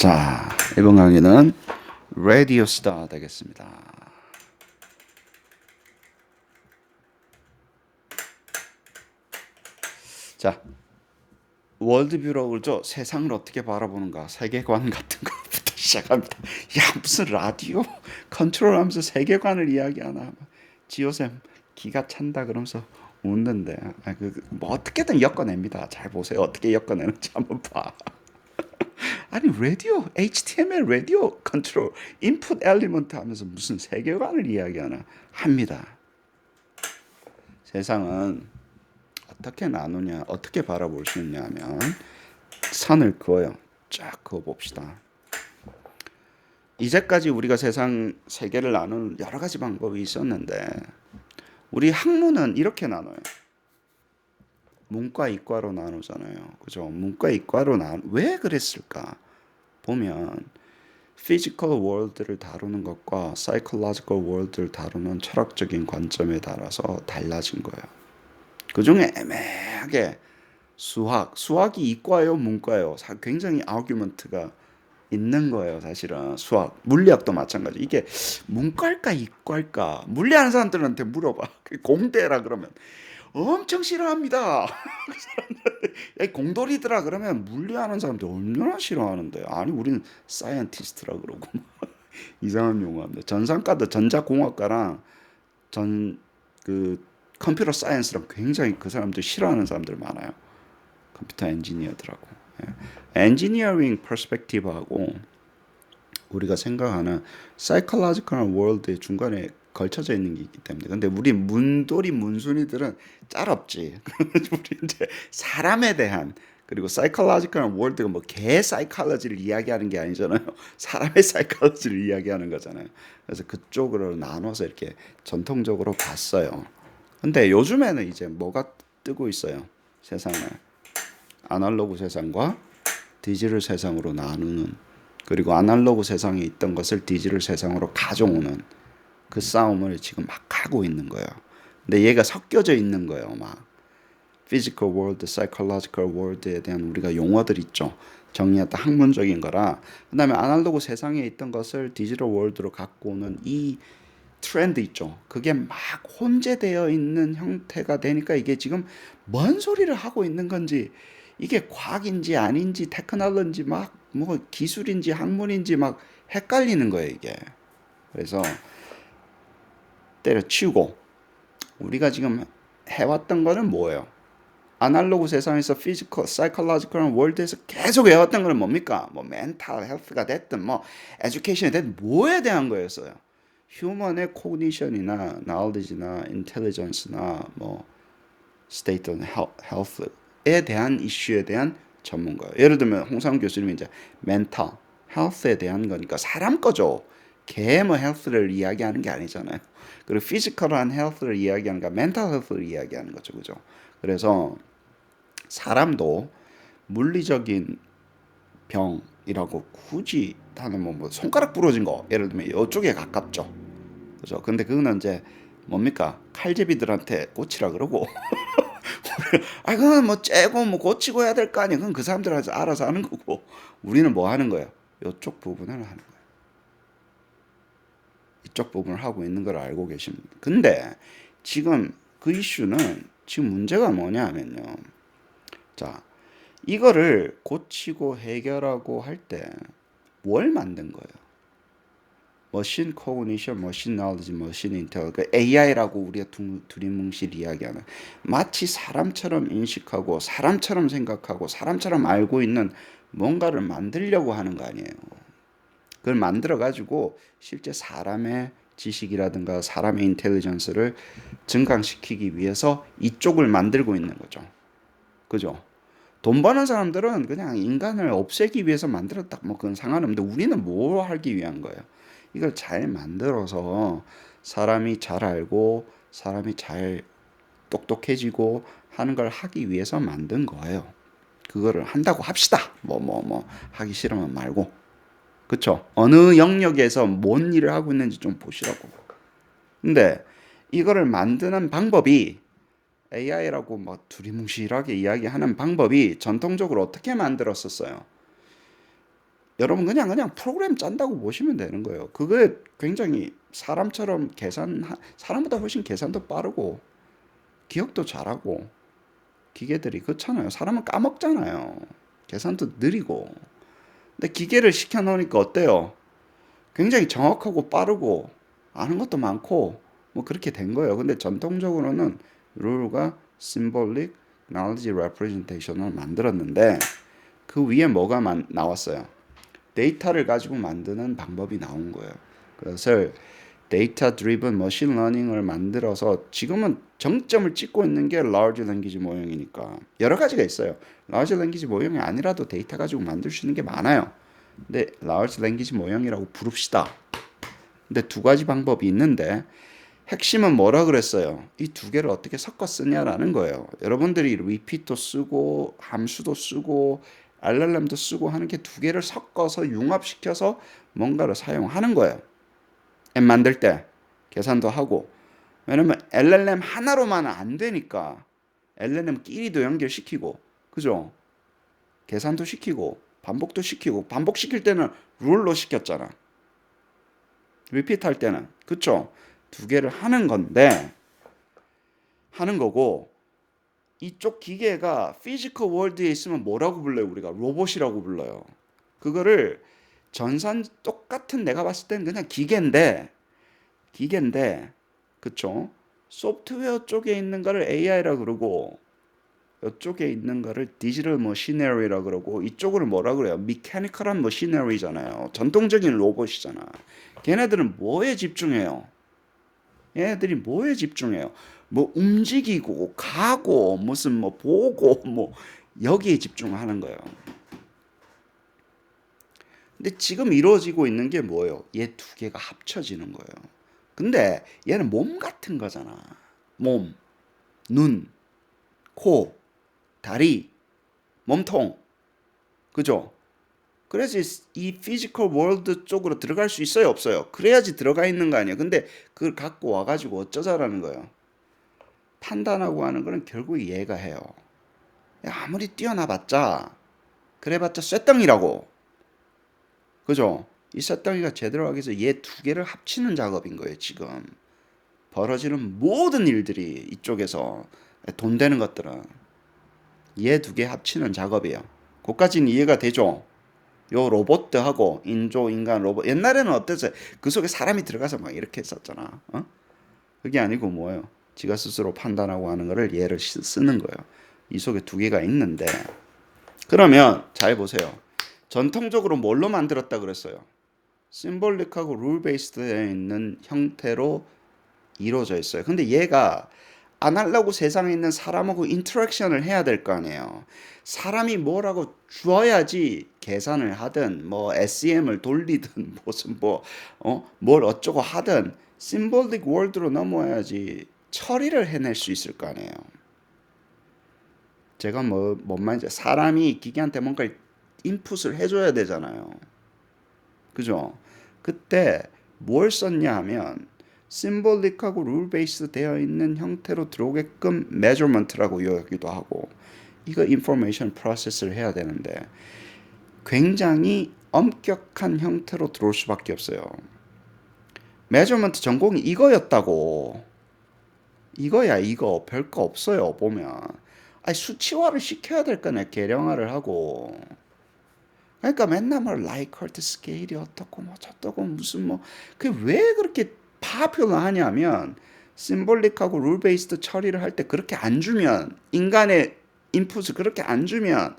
자, 이번 강의는 라디오 스타 되겠습니다. 자, 월드뷰라고 그러죠. 세상을 어떻게 바라보는가, 세계관 같은 것부터 시작합니다. 야, 무슨 라디오 컨트롤하면서 세계관을 이야기하나. 지호쌤 기가 찬다 그러면서 웃는데, 뭐 어떻게든 엮어냅니다. 잘 보세요. 어떻게 엮어내는지 한번 봐. 아니 라디오 HTML 라디오 컨트롤 인풋 엘리먼트 하면서 무슨 세계관을 이야기하나 합니다. 세상은 어떻게 나누냐, 어떻게 바라볼 수 있냐 하면 선을 그어요. 쫙 그어 봅시다. 이제까지 우리가 세계를 나누는 여러 가지 방법이 있었는데 우리 학문은 이렇게 나눠요. 문과 이과로 나누잖아요. 그죠? 문과 이과로 왜 그랬을까? 보면 피지컬 월드를 다루는 것과 사이콜로지컬 월드를 다루는 철학적인 관점에 따라서 달라진 거예요. 그 중에 애매하게 수학이 이과예요, 문과예요. 굉장히 아규먼트가 있는 거예요, 사실은. 수학, 물리학도 마찬가지. 이게 문과일까 이과일까? 물리하는 사람들한테 물어봐. 공대라 그러면 엄청 싫어합니다. 공돌이더라 그러면 물리하는 사람들 얼마나 싫어하는데. 아니 우리는 사이언티스트라 그러고 이상한 용어입니다. 전산과도 전자공학과랑 전 그 컴퓨터 사이언스랑 굉장히 그 사람들 싫어하는 사람들 많아요. 컴퓨터 엔지니어들하고. 엔지니어링 퍼스펙티브하고 우리가 생각하는 사이콜로지컬 월드의 중간에 걸쳐져 있는 게 있기 때문에. 근데 우리 문돌이 문순이들은 짤없지. 우리 이제 사람에 대한 그리고 사이콜로지컬 월드가 뭐 개 사이콜로지를 이야기하는 게 아니잖아요. 사람의 사이콜로지를 이야기하는 거잖아요. 그래서 그쪽으로 나눠서 이렇게 전통적으로 봤어요. 근데 요즘에는 이제 뭐가 뜨고 있어요? 세상을 아날로그 세상과 디지털 세상으로 나누는, 그리고 아날로그 세상에 있던 것을 디지털 세상으로 가져오는 그 싸움을 지금 막 하고 있는 거예요. 근데 얘가 섞여져 있는 거예요. 막 physical world, psychological world에 대한 우리가 용어들 있죠. 정리했다 학문적인 거라. 그다음에 아날로그 세상에 있던 것을 디지털 월드로 갖고 오는 이 트렌드 있죠. 그게 막 혼재되어 있는 형태가 되니까 이게 지금 뭔 소리를 하고 있는 건지, 이게 과학인지 아닌지 테크놀로지인지 막 뭐 기술인지 학문인지 막 헷갈리는 거예요, 이게. 그래서 때려치우고 우리가 지금 해왔던 거는 뭐예요? 아날로그 세상에서 피지컬, 사이콜로지컬 월드에서 계속 해왔던 거는 뭡니까? 뭐 멘탈 헬스가 됐든 뭐 에듀케이션이 됐든 뭐에 대한 거였어요? 휴먼의 코그니션이나 나울리지나 인텔리전스나 뭐 스테이트 헬스에 대한 이슈에 대한 전문가예요. 예를 들면 홍상 교수님이 이제 멘탈 헬스에 대한 거니까 사람 거죠. 개 뭐 헬스를 이야기하는 게 아니잖아요. 그리고 피지컬한 헬스를 이야기하는 거, 멘탈 헬스를 이야기하는 거죠, 그죠? 그래서 사람도 물리적인 병이라고 굳이 하는 뭐 손가락 부러진 거 예를 들면 이쪽에 가깝죠. 그죠? 근데 그거는 이제 뭡니까? 칼제비들한테 고치라 그러고 아 그건 뭐 째고 뭐 고치고 해야 될 거 아니야. 그건 그 사람들 알아서 하는 거고 우리는 뭐 하는 거예요? 이쪽 부분을 하는 거예요. 이쪽 부분을 하고 있는 걸 알고 계십니다. 근데 지금 그 이슈는 지금 문제가 뭐냐 하면요. 자, 이거를 고치고 해결하고 할 때 뭘 만든 거예요? 머신 코그니션, 머신 나울리지, 머신 인텔, 그 AI라고 우리가 두리뭉실 이야기하는 마치 사람처럼 인식하고 사람처럼 생각하고 사람처럼 알고 있는 뭔가를 만들려고 하는 거 아니에요. 그걸 만들어 가지고 실제 사람의 지식이라든가 사람의 인텔리전스를 증강시키기 위해서 이쪽을 만들고 있는 거죠. 그죠? 돈 버는 사람들은 그냥 인간을 없애기 위해서 만들었다. 뭐 그건 상관없는데 우리는 뭘 하기 위한 거예요? 이걸 잘 만들어서 사람이 잘 알고 사람이 잘 똑똑해지고 하는 걸 하기 위해서 만든 거예요. 그거를 한다고 합시다. 뭐 하기 싫으면 말고. 그쵸? 어느 영역에서 뭔 일을 하고 있는지 좀 보시라고. 근데 이거를 만드는 방법이 AI라고 뭐 두리뭉실하게 이야기하는 방법이 전통적으로 어떻게 만들었었어요? 여러분 그냥 프로그램 짠다고 보시면 되는 거예요. 그거에 굉장히 사람처럼 사람보다 훨씬 계산도 빠르고 기억도 잘하고 기계들이 그렇잖아요. 사람은 까먹잖아요. 계산도 느리고. 근데 기계를 시켜놓으니까 어때요? 굉장히 정확하고 빠르고 아는 것도 많고 뭐 그렇게 된 거예요. 근데 전통적으로는 룰과 symbolic knowledge representation을 만들었는데 그 위에 뭐가 나왔어요? 데이터를 가지고 만드는 방법이 나온 거예요. 그래서 데이터 드리븐 머신 러닝을 만들어서 지금은 정점을 찍고 있는 게 large language 모형이니까 여러 가지가 있어요. large language 모형이 아니라도 데이터 가지고 만들 수 있는 게 많아요. 근데 large language 모형이라고 부릅시다. 근데 두 가지 방법이 있는데 핵심은 뭐라 그랬어요? 이 두 개를 어떻게 섞어 쓰냐라는 거예요. 여러분들이 repeat도 쓰고 함수도 쓰고 LLM도 쓰고 하는 게 두 개를 섞어서 융합시켜서 뭔가를 사용하는 거예요. 앱 만들 때 계산도 하고. 왜냐면 LLM 하나로만은 안 되니까 LLM끼리도 연결시키고, 그죠? 계산도 시키고 반복도 시키고, 반복시킬 때는 룰로 시켰잖아. 리피트 할 때는, 그쵸? 두 개를 하는 건데, 하는 거고, 이쪽 기계가 피지컬 월드에 있으면 뭐라고 불러요? 우리가 로봇이라고 불러요. 그거를 전산 똑같은, 내가 봤을 때는 그냥 기계인데, 그쵸? 소프트웨어 쪽에 있는 거를 AI라 그러고, 이쪽에 있는 거를 디지털 머시너리라 그러고, 이쪽을 뭐라 그래요? 미케니컬한 머시너리잖아요. 전통적인 로봇이잖아. 걔네들은 뭐에 집중해요? 얘네들이 뭐에 집중해요? 뭐 움직이고 가고 무슨 뭐 보고 뭐 여기에 집중하는 거예요. 근데 지금 이루어지고 있는 게 뭐예요? 얘 두 개가 합쳐지는 거예요. 근데 얘는 몸 같은 거잖아. 몸, 눈, 코, 다리, 몸통. 그죠? 그래서 이 피지컬 월드 쪽으로 들어갈 수 있어요, 없어요? 그래야지 들어가 있는 거 아니에요. 근데 그걸 갖고 와가지고 어쩌자라는 거예요. 판단하고 하는 거는 결국 얘가 해요. 아무리 뛰어나봤자 그래봤자 쇳덩이라고. 그죠? 이 쇳덩이가 제대로 하기 위해서 얘 두 개를 합치는 작업인 거예요. 지금 벌어지는 모든 일들이 이쪽에서 돈 되는 것들은 얘 두 개 합치는 작업이에요. 그까지는 이해가 되죠? 요 로봇하고 인조 인간 로봇, 옛날에는 어땠어요? 그 속에 사람이 들어가서 막 이렇게 했었잖아. 어? 그게 아니고 뭐예요? 지가 스스로 판단하고 하는 거를 얘를 쓰는 거예요. 이 속에 두 개가 있는데, 그러면 잘 보세요. 전통적으로 뭘로 만들었다 그랬어요? 심볼릭하고 룰 베이스드에 있는 형태로 이루어져 있어요. 근데 얘가 아날로그 세상에 있는 사람하고 인터랙션을 해야 될 거 아니에요. 사람이 뭐라고 주어야지 계산을 하든 뭐 SEM을 돌리든 무슨 뭘 어쩌고 하든 심볼릭 월드로 넘어야지 처리를 해낼 수 있을 거 아니에요. 제가 뭔 말인지, 사람이 기계한테 뭔가 인풋을 해줘야 되잖아요. 그죠? 그때 뭘 썼냐 하면 심볼릭하고 룰 베이스 되어 있는 형태로 들어오게끔 measurement라고 여기도 하고, 이거 인포메이션 프로세스를 해야 되는데 굉장히 엄격한 형태로 들어올 수밖에 없어요. measurement 전공이 이거였다고. 이거야, 이거. 별거 없어요, 보면. 아니, 수치화를 시켜야 될 거네, 계량화를 하고. 그러니까 맨날 뭐 라이커트 스케일이 어떻고 뭐 저떻고 무슨 뭐, 그게 왜 그렇게 파퓰러하냐면 심볼릭하고 룰 베이스드 처리를 할 때 그렇게 안 주면, 인간의 인풋을 그렇게 안 주면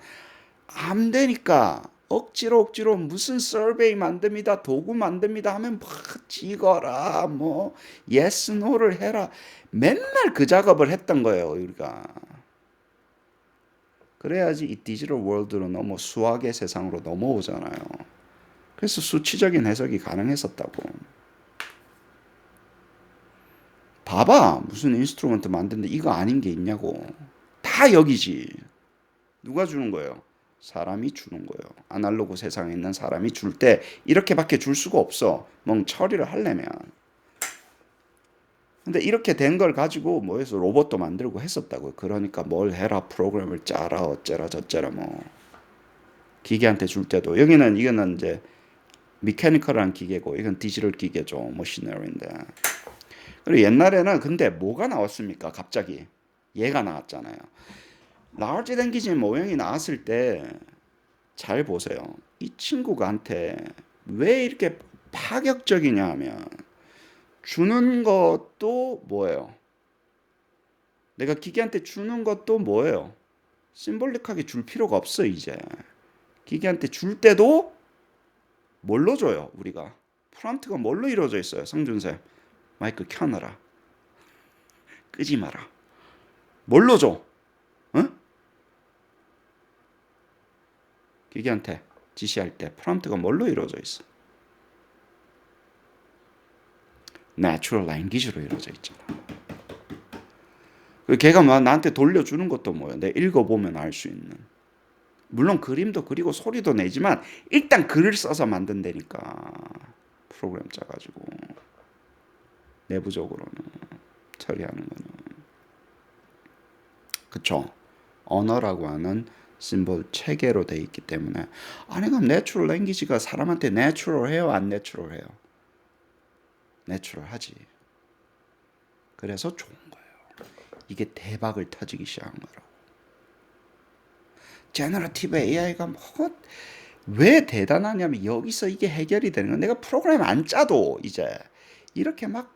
안 되니까 억지로 무슨 서베이 만듭니다, 도구 만듭니다 하면 막 찍어라, 뭐 예스 노를 해라, 맨날 그 작업을 했던 거예요, 우리가. 그래야지 이 디지털 월드로 넘어 수학의 세상으로 넘어오잖아요. 그래서 수치적인 해석이 가능했었다고. 봐봐, 무슨 인스트루먼트 만드는데 이거 아닌 게 있냐고. 다 여기지. 누가 주는 거예요? 사람이 주는 거예요. 아날로그 세상에 있는 사람이 줄 때 이렇게밖에 줄 수가 없어. 뭔 처리를 하려면. 근데 이렇게 된 걸 가지고 뭐 해서 로봇도 만들고 했었다고요. 그러니까 뭘 해라, 프로그램을 짜라, 어째라 저째라 뭐. 기계한테 줄 때도 여기는 이거는 이제 미케니컬한 기계고 이건 디지털 기계죠. 머시너리인데. 그리고 옛날에는 근데 뭐가 나왔습니까? 갑자기 얘가 나왔잖아요. 라지 랭귀지 모형이 나왔을 때 잘 보세요. 이 친구한테 왜 이렇게 파격적이냐 하면 주는 것도 뭐예요? 내가 기계한테 주는 것도 뭐예요? 심볼릭하게 줄 필요가 없어 이제. 기계한테 줄 때도 뭘로 줘요 우리가? 프롬프트가 뭘로 이루어져 있어요? 성준쌤 마이크 켜놔라. 끄지 마라. 뭘로 줘? 응? 기계한테 지시할 때 프롬프트가 뭘로 이루어져 있어? Natural Language로 이루어져 있잖아. 그 걔가 막 나한테 돌려주는 것도 뭐야? 내가 읽어보면 알 수 있는. 물론 그림도 그리고 소리도 내지만 일단 글을 써서 만든다니까. 프로그램 짜가지고 내부적으로는 처리하는 거는. 그쵸? 언어라고 하는 심볼 체계로 돼 있기 때문에 아니 그럼 내추럴 랭귀지가 사람한테 내추럴해요? 안 내추럴해요? 내추럴하지. 그래서 좋은 거예요. 이게 대박을 터지기 시작한 거라고. 제너러티브 AI가 뭐 왜 대단하냐면 여기서 이게 해결이 되는 건 내가 프로그램 안 짜도 이제 이렇게 막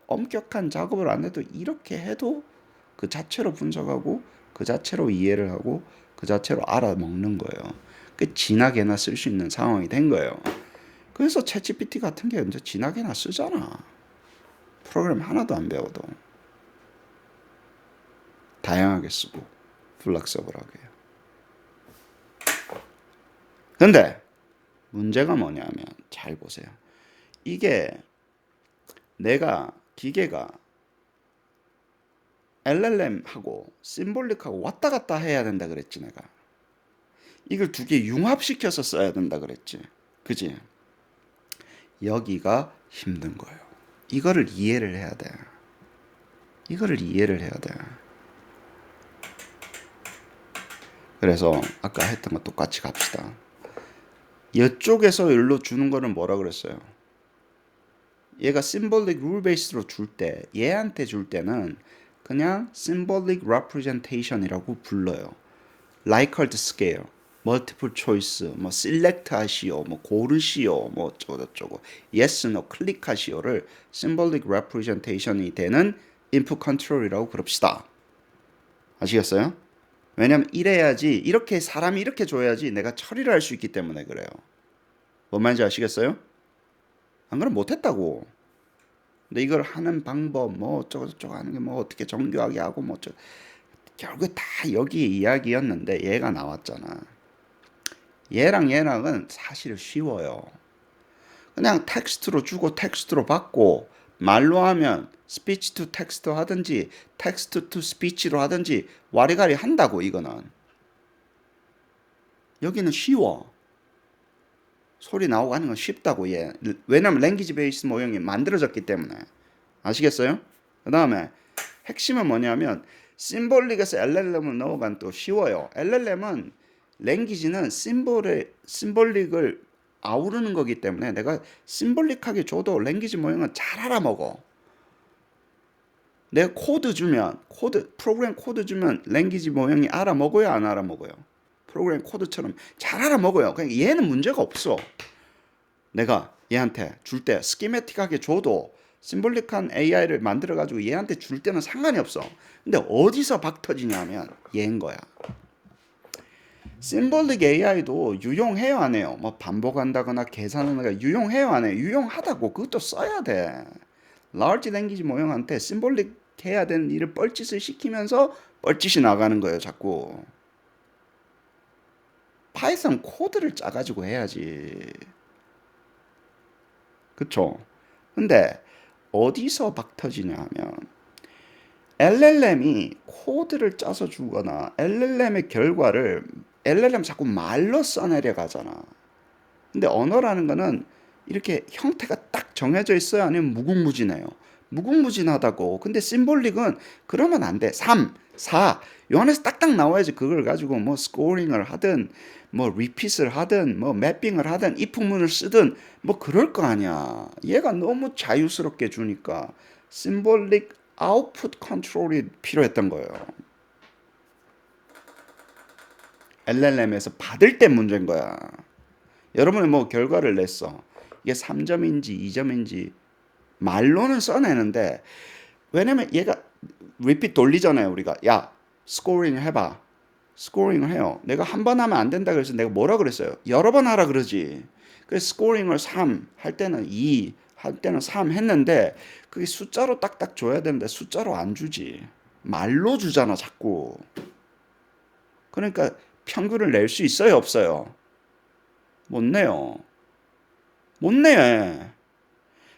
엄격한 작업을 안 해도 이렇게 해도 그 자체로 분석하고 그 자체로 이해를 하고 그 자체로 알아먹는 거예요. 그 진하게나 쓸 수 있는 상황이 된 거예요. 그래서 챗GPT 같은 게 이제 진하게나 쓰잖아. 프로그램 하나도 안 배워도 다양하게 쓰고 플렉서블하게. 근데 문제가 뭐냐면 잘 보세요. 이게 내가 기계가 LLM하고 심볼릭하고 왔다 갔다 해야 된다 그랬지 내가. 이걸 두 개 융합시켜서 써야 된다 그랬지. 그지? 여기가 힘든 거예요. 이거를 이해를 해야 돼. 이거를 이해를 해야 돼. 그래서 아까 했던 거 똑같이 갑시다. 이쪽에서 여기로 주는 거는 뭐라 그랬어요? 얘가 symbolic rule based로 줄 때, 얘한테 줄 때는 그냥 symbolic representation이라고 불러요. Likert scale, multiple choice, 뭐 select 하시오, 뭐 고르시오, 뭐 어쩌고저쩌고, yes, no, 클릭하시오를 symbolic representation이 되는 input control이라고 그럽시다. 아시겠어요? 왜냐면 이래야지, 이렇게 사람이 이렇게 줘야지 내가 처리를 할 수 있기 때문에 그래요. 뭔 말인지 아시겠어요? 안 그러면 못했다고. 근데 이걸 하는 방법, 뭐 어쩌고저쩌고 하는 게 뭐 어떻게 정교하게 하고 뭐 어쩌고. 결국 다 여기 이야기였는데 얘가 나왔잖아. 얘랑은 사실 쉬워요. 그냥 텍스트로 주고 텍스트로 받고 말로 하면 스피치 투 텍스트 하든지 텍스트 투 스피치로 하든지 와리가리 한다고 이거는. 여기는 쉬워. 소리 나오고 하는 건 쉽다고 얘. 왜냐면 랭귀지 베이스 모형이 만들어졌기 때문에. 아시겠어요? 그 다음에 핵심은 뭐냐면 심볼릭에서 LLM을 넣어간 또 쉬워요. LLM은 랭귀지는 심볼릭을 아우르는 거기 때문에 내가 심볼릭하게 줘도 랭귀지 모형은 잘 알아먹어. 내가 프로그램 코드 주면 랭귀지 모형이 알아먹어요, 안 알아먹어요? 프로그램 코드처럼 잘 알아먹어요. 그러니까 얘는 문제가 없어. 내가 얘한테 줄 때 스키매틱하게 줘도 심볼릭한 AI를 만들어가지고 얘한테 줄 때는 상관이 없어. 근데 어디서 박 터지냐면 얘인 거야. 심볼릭 AI도 유용해요, 안 해요? 뭐 반복한다거나 계산하거나 유용해요, 안 해요? 유용하다고. 그것도 써야 돼. 라지 랭귀지 모형한테 심볼릭 해야 되는 일을 뻘짓을 시키면서 뻘짓이 나가는 거예요, 자꾸. 파이썬 코드를 짜가지고 해야지. 그쵸? 근데 어디서 박 터지냐 하면 LLM이 코드를 짜서 주거나 LLM의 결과를 LLM 자꾸 말로 써내려 가잖아. 근데 언어라는 거는 이렇게 형태가 딱 정해져 있어야 아니면 무궁무진해요. 무궁무진하다고. 근데 심볼릭은 그러면 안 돼. 3, 4. 요 안에서 딱딱 나와야지. 그걸 가지고 뭐 스코링을 하든 뭐 리핏을 하든 뭐 매핑을 하든 if문을 쓰든 뭐 그럴 거 아니야. 얘가 너무 자유스럽게 주니까 심볼릭 아웃풋 컨트롤이 필요했던 거예요. LLM에서 받을 때 문제인 거야. 여러분이 뭐 결과를 냈어. 이게 3점인지 2점인지 말로는 써내는데 왜냐면 얘가 리핏 돌리잖아요. 우리가 야 스코링 해봐. 스코링을 해요. 내가 한 번 하면 안 된다 그래서 내가 뭐라 그랬어요? 여러 번 하라 그러지. 그래서 스코링을 3 할 때는 2 할 때는 3 했는데 그게 숫자로 딱딱 줘야 되는데 숫자로 안 주지. 말로 주잖아 자꾸. 그러니까 평균을 낼 수 있어요 없어요? 못 내요. 못 내.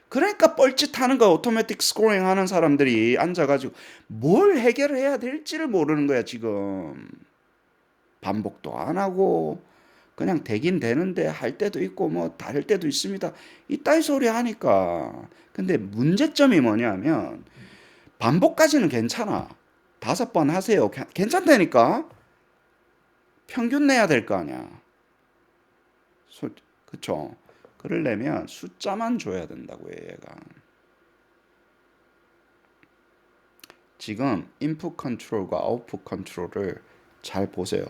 그러니까 뻘짓하는 거 오토매틱 스코링 하는 사람들이 앉아가지고 뭘 해결을 해야 될지를 모르는 거야 지금. 반복도 안 하고 그냥 되긴 되는데 할 때도 있고 뭐 다를 때도 있습니다. 이따위 소리 하니까. 근데 문제점이 뭐냐면 반복까지는 괜찮아. 5번 하세요. 괜찮다니까. 평균 내야 될 거 아니야. 그쵸? 그러려면 숫자만 줘야 된다고 해 얘가. 지금 인풋 컨트롤과 아웃풋 컨트롤을 잘 보세요.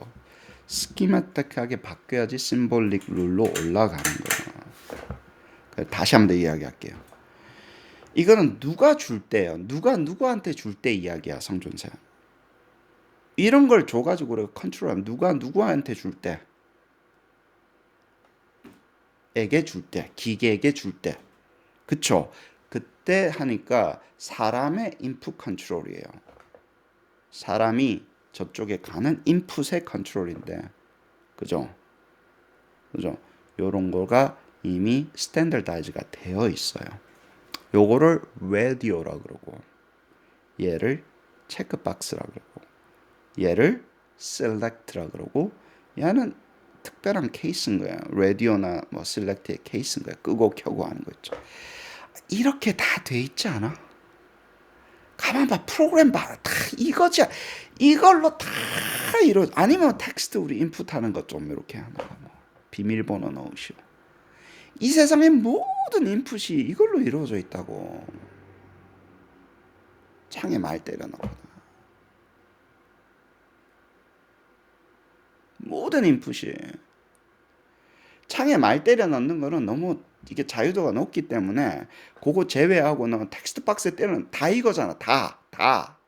스키마틱하게 바뀌어야지 심볼릭 룰로 올라가는 거예요. 다시 한번 더 이야기할게요. 이거는 누가 줄 때요. 누가 누구한테 줄 때 이야기야 성존세. 이런 걸 줘가지고 우리가 컨트롤하면 누가 누구한테 줄 때. 에게 줄 때. 기계에게 줄 때. 그쵸? 그때 하니까 사람의 인풋 컨트롤이에요. 사람이 저쪽에 가는 인풋의 컨트롤인데 그죠? 그죠? 요런 거가 이미 스탠더다이즈가 되어 있어요. 요거를 라디오라 그러고 얘를 체크박스라 그러고 얘를 셀렉트라 그러고 얘는 특별한 케이스인 거야. 라디오나 뭐 셀렉트의 케이스인 거야. 끄고 켜고 하는 거 있죠. 이렇게 다 돼 있지 않아? 가만 봐. 프로그램 봐. 다 이거지. 이걸로 다 이루 아니면 텍스트 우리 인풋하는 것 좀 이렇게 하나 뭐 비밀번호 넣으시오. 이 세상의 모든 인풋이 이걸로 이루어져 있다고. 창에 말 때려넣고 모든 인풋이 창에 말 때려 넣는 거는 너무 이게 자유도가 높기 때문에 그거 제외하고는 텍스트 박스에 때는 다 이거잖아. 다.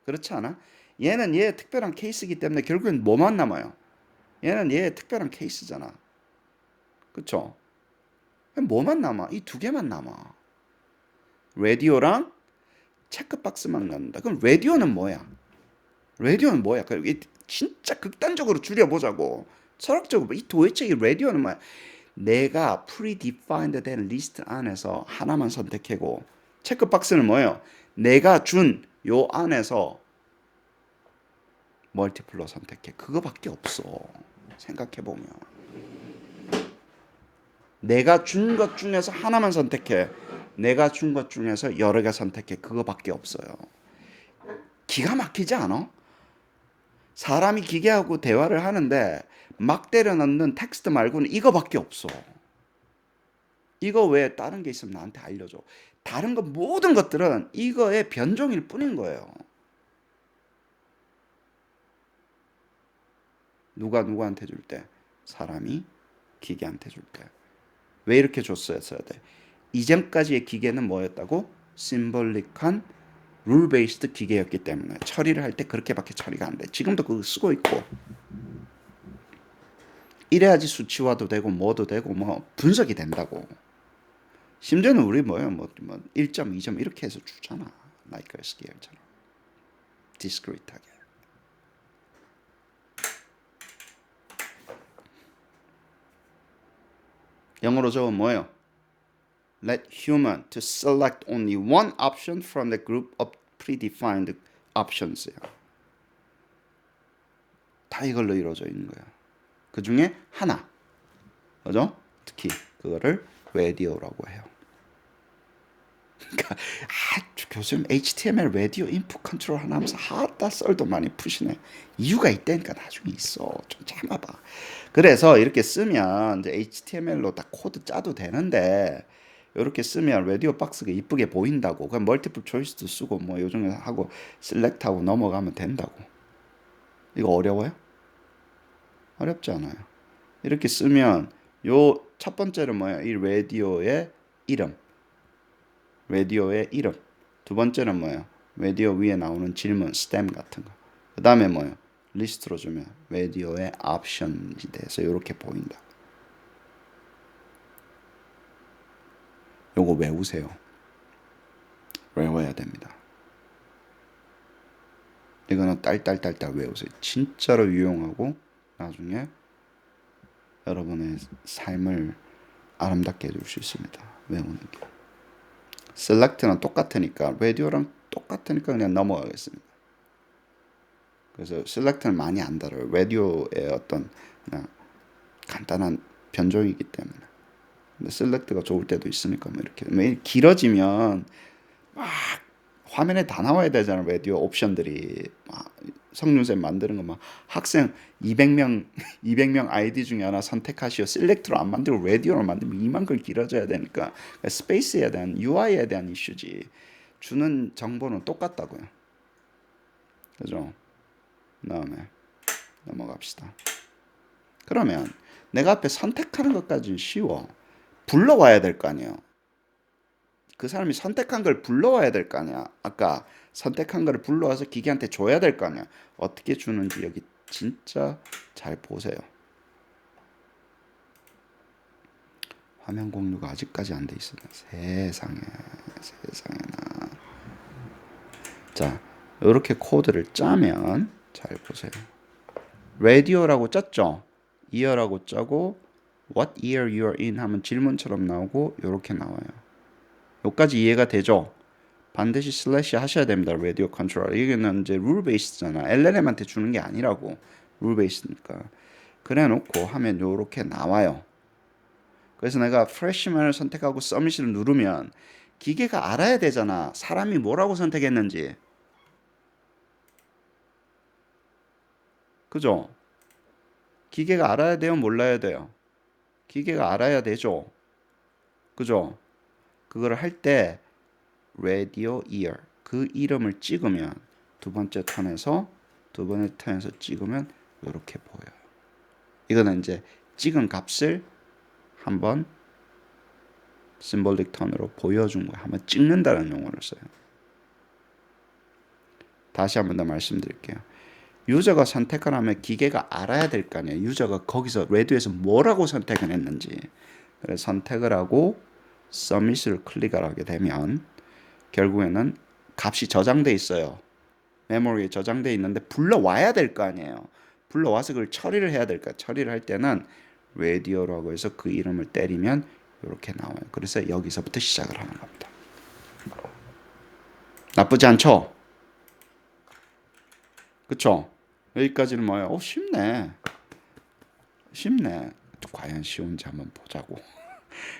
그렇지 않아? 얘는 얘의 특별한 케이스이기 때문에 결국엔 뭐만 남아요? 얘는 얘의 특별한 케이스잖아. 그쵸? 뭐만 남아? 이 두 개만 남아. 라디오랑 체크박스만 남는다. 그럼 라디오는 뭐야? 라디오는 뭐야? 진짜 극단적으로 줄여보자고. 철학적으로 이 도대체 이 라디오는 뭐야? 내가 프리디파인드 된 리스트 안에서 하나만 선택하고 체크박스는 뭐예요? 내가 준 요 안에서 멀티플로 선택해. 그거밖에 없어. 생각해보면. 내가 준 것 중에서 하나만 선택해. 내가 준 것 중에서 여러 개 선택해. 그거밖에 없어요. 기가 막히지 않아? 사람이 기계하고 대화를 하는데 막 때려 넣는 텍스트 말고는 이거밖에 없어. 이거 외에 다른 게 있으면 나한테 알려줘. 다른 거 모든 것들은 이거의 변종일 뿐인 거예요. 누가 누구한테 줄 때? 사람이 기계한테 줄 때. 왜 이렇게 줬어야 돼? 이전까지의 기계는 뭐였다고? 심볼릭한 룰 베이스드 기계였기 때문에 처리를 할 때 그렇게밖에 처리가 안 돼. 지금도 그거 쓰고 있고. 이래야지 수치화도 되고 뭐도 되고 뭐 분석이 된다고. 심지어는 우리 뭐예요? 뭐 1점, 2점 이렇게 해서 주잖아. 라이커 스케일처럼. 디스크리트하게. 영어로 적으면 뭐예요? Let human to select only one option from the group of predefined options. 다 이걸로 이루어져 있는 거야. 그 중에 하나. 그죠? 특히 그거를 radio라고 해요. 그러니까 교수님 HTML 라디오 인풋 컨트롤 하나 하면서 하다 썰도 많이 푸시네. 이유가 있다니까 나중에 있어. 좀 참아봐. 그래서 이렇게 쓰면 이제 HTML로 다 코드 짜도 되는데 이렇게 쓰면 라디오 박스가 이쁘게 보인다고. 그럼 멀티플 초이스도 쓰고 뭐 요즘에 하고 셀렉트하고 넘어가면 된다고. 이거 어려워요? 어렵지 않아요. 이렇게 쓰면 요 첫 번째는 뭐예요? 이 라디오의 이름. 라디오의 이름. 두 번째는 뭐예요? 라디오 위에 나오는 질문, 스템 같은 거. 그 다음에 뭐예요? 리스트로 주면 라디오의 옵션이 돼서 이렇게 보인다. 요거 외우세요. 외워야 됩니다. 이거는 딸딸딸딸 외우세요. 진짜로 유용하고 나중에 여러분의 삶을 아름답게 해줄 수 있습니다. 외우는 게. 셀렉트는 똑같으니까 라디오랑 똑같으니까 그냥 넘어가겠습니다. 그래서 셀렉트는 많이 안 다뤄요. 라디오의 어떤 그냥 간단한 변종이기 때문에. 근데 셀렉트가 좋을 때도 있으니까 뭐 이렇게 매일 길어지면 막 화면에 다 나와야 되잖아. 라디오 옵션들이 막 성윤쌤 만드는 거 막 학생 200명 200명 아이디 중에 하나 선택하시오. 셀렉트로 안 만들고 라디오로 만들면 이만 큼 길어져야 되니까 스페이스에 대한 UI에 대한 이슈지. 주는 정보는 똑같다고요. 그죠? 그다음에 넘어갑시다. 그러면 내가 앞에 선택하는 것까지는 쉬워. 불러와야 될 거 아니에요. 그 사람이 선택한 걸 불러와야 될 거 아니야. 아까 선택한 걸 불러와서 기계한테 줘야 될 거 아니야. 어떻게 주는지 여기 진짜 잘 보세요. 화면 공유가 아직까지 안 돼 있어. 세상에나. 자, 이렇게 코드를 짜면 잘 보세요. radio라고 짰죠? year라고 짜고 what year you are in 하면 질문처럼 나오고 이렇게 나와요. 여기까지 이해가 되죠? 반드시 슬래시 하셔야 됩니다. 라디오 컨트롤. 이게는 이제 룰 베이스잖아. LLM한테 주는 게 아니라고. 룰 베이스니까. 그래 놓고 하면 요렇게 나와요. 그래서 내가 프레시맨을 선택하고 서밋을 누르면 기계가 알아야 되잖아. 사람이 뭐라고 선택했는지. 그죠? 기계가 알아야 돼요? 몰라야 돼요? 기계가 알아야 되죠? 그죠? 그거를 할 때 radio ear 그 이름을 찍으면 두 번째 턴에서 찍으면 이렇게 보여요. 이거는 이제 찍은 값을 한번 심볼릭 턴으로 보여준 거예요. 한번 찍는다는 용어를 써요. 다시 한번 더 말씀드릴게요. 유저가 선택을 하면 기계가 알아야 될 거 아니에요. 유저가 거기서 레드에서 뭐라고 선택을 했는지. 그래서 선택을 하고 서밋을 클릭을 하게 되면 결국에는 값이 저장돼 있어요. 메모리에 저장돼 있는데 불러와야 될 거 아니에요. 불러와서 그걸 처리를 해야 될까. 처리를 할 때는 radio라고 해서 그 이름을 때리면 이렇게 나와요. 그래서 여기서부터 시작을 하는 겁니다. 나쁘지 않죠? 그쵸? 여기까지는 뭐예요? 쉽네. 쉽네. 과연 쉬운지 한번 보자고.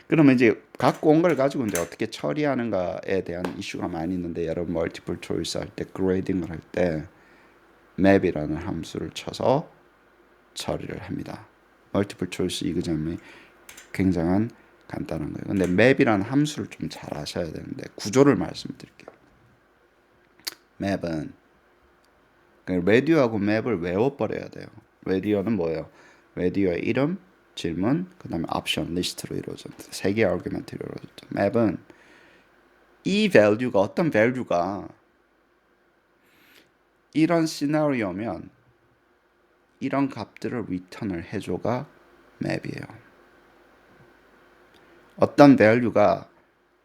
그러면 이제 갖고 온 걸 가지고 이제 어떻게 처리하는가에 대한 이슈가 많이 있는데 여러분 멀티플 초이스 할 때 그레이딩을 할 때 map이라는 함수를 쳐서 처리를 합니다. 멀티플 초이스 이그잼이 굉장한 간단한 거예요. 근데 map이라는 함수를 좀 잘 아셔야 되는데 구조를 말씀드릴게요. map은 radio하고 map을 외워버려야 돼요. radio는 뭐예요? radio의 이름, 질문, 그 다음에 옵션, 리스트로 이루어졌다. 세 개의 아규먼트로 이루어졌다. map은 이 value가 어떤 value가 이런 시나리오면 이런 값들을 리턴을 해줘가 map이에요. 어떤 value가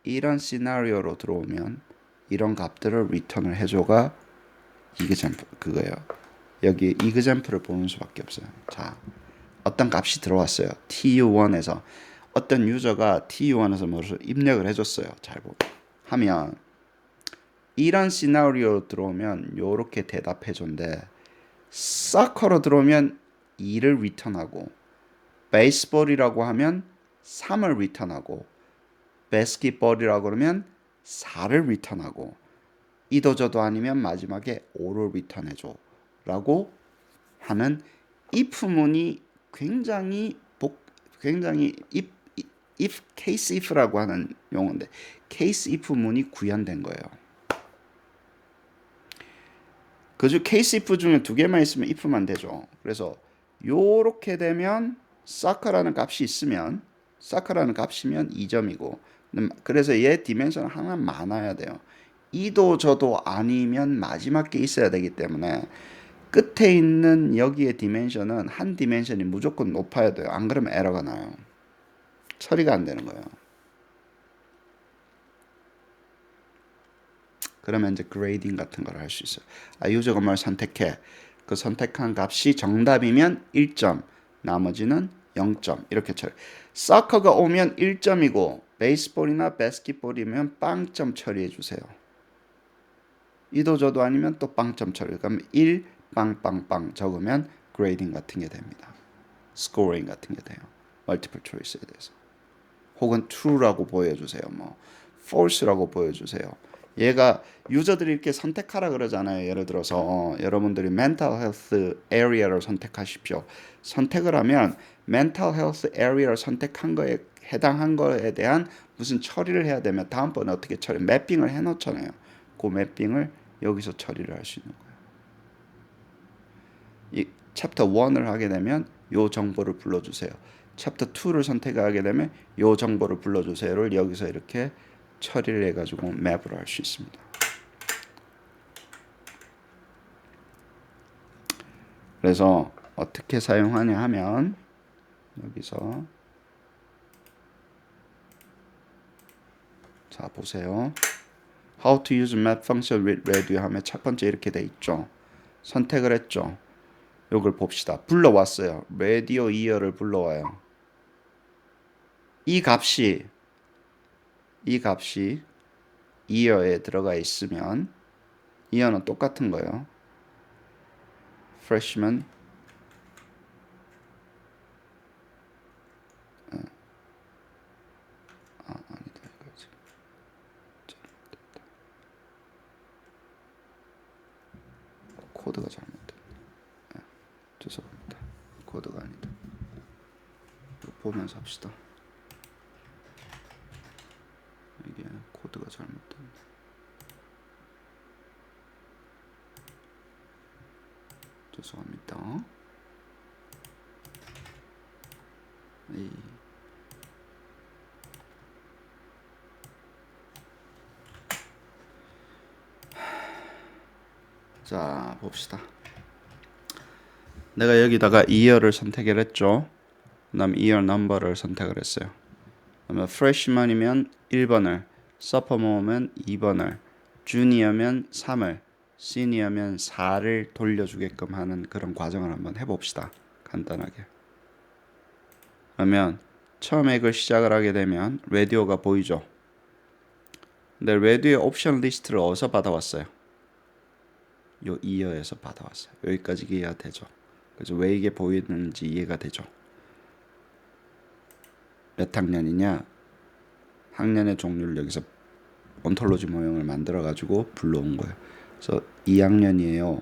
이런 시나리오로 들어오면 이런 값들을 리턴을 해줘가 이그잼플 그거예요. 여기 이그잼플을 보는 수밖에 없어요. 자, 어떤 값이 들어왔어요. TU1에서 어떤 유저가 TU1에서 뭐를 입력을 해줬어요. 잘 보면 하면 이런 시나리오로 들어오면 요렇게 대답해준대. 서커로 들어오면 2를 리턴하고 베이스볼이라고 하면 3을 리턴하고 basketball이라고 그러면 4를 리턴하고 이도저도 아니면 마지막에 5를 리턴해줘 라고 하는 if문이 굉장히 if case if라고 하는 용어인데 case if 문이 구현된 거예요. 그중 case if 중에 두 개만 있으면 if만 되죠. 그래서 요렇게 되면 soccer라는 값이 있으면 soccer라는 값이면 2점이고 그래서 얘 디멘션 하나 많아야 돼요. 이도 저도 아니면 마지막 게 있어야 되기 때문에 끝에 있는 여기의 디멘션은 한 디멘션이 무조건 높아야 돼요. 안 그러면 에러가 나요. 처리가 안 되는 거예요. 그러면 이제 그레이딩 같은 걸 할 수 있어요. 이 저것만 선택해. 그 선택한 값이 정답이면 1점, 나머지는 0점 이렇게 처리. 서커가 오면 1점이고 베이스볼이나 바스켓볼이면 빵점 처리해 주세요. 이도 저도 아니면 또 빵점 처리. 그럼 1 빵빵빵 적으면 그레이딩 같은 게 됩니다. 스코어링 같은 게 돼요. 멀티플 초이스에 대해서. 혹은 true라고 보여주세요. 뭐 false라고 보여주세요. 얘가 유저들이 이렇게 선택하라 그러잖아요. 예를 들어서 여러분들이 mental health area를 선택하십시오. 선택을 하면 mental health area를 선택한 거에 해당한 거에 대한 무슨 처리를 해야 되면 다음번에 어떻게 처리 매핑을 해놓잖아요. 그 매핑을 여기서 처리를 할 수 있는 거예요. 이 챕터 1을 하게 되면 요 정보를 불러주세요. 챕터 2를 선택하게 되면 요 정보를 불러주세요를 여기서 이렇게 처리를 해가지고 맵으로 할 수 있습니다. 그래서 어떻게 사용하냐 하면 여기서 자 보세요. How to use map function with radio 하면 첫 번째 이렇게 돼 있죠. 선택을 했죠. 요걸 봅시다. 불러왔어요. radio ear를 불러와요. 이 값이 ear에 들어가 있으면 ear는 똑같은 거예요. freshman 아니다 이거지. 코드가 잘못됐네. 죄송합니다. 코드가 아니다. 보면서 합시다. 이게 코드가 잘못됐네. 죄송합니다. 자 봅시다. 내가 여기다가 year를 선택을 했죠. 그 다음 year number를 선택을 했어요. 그러면 freshman이면 1번을, sophomore면 2번을, junior면 3을, senior면 4를 돌려주게끔 하는 그런 과정을 한번 해봅시다. 간단하게. 그러면 처음 액을 시작을 하게 되면 라디오가 보이죠. 근데 라디오의 옵션 리스트를 어디서 받아왔어요? 요 이어에서 받아왔어요. 여기까지 이해가 되죠. 그래서 왜 이게 보이는지 이해가 되죠. 몇 학년이냐? 학년의 종류를 여기서 온톨로지 모형을 만들어 가지고 불러온 거예요. 그래서 2학년이에요.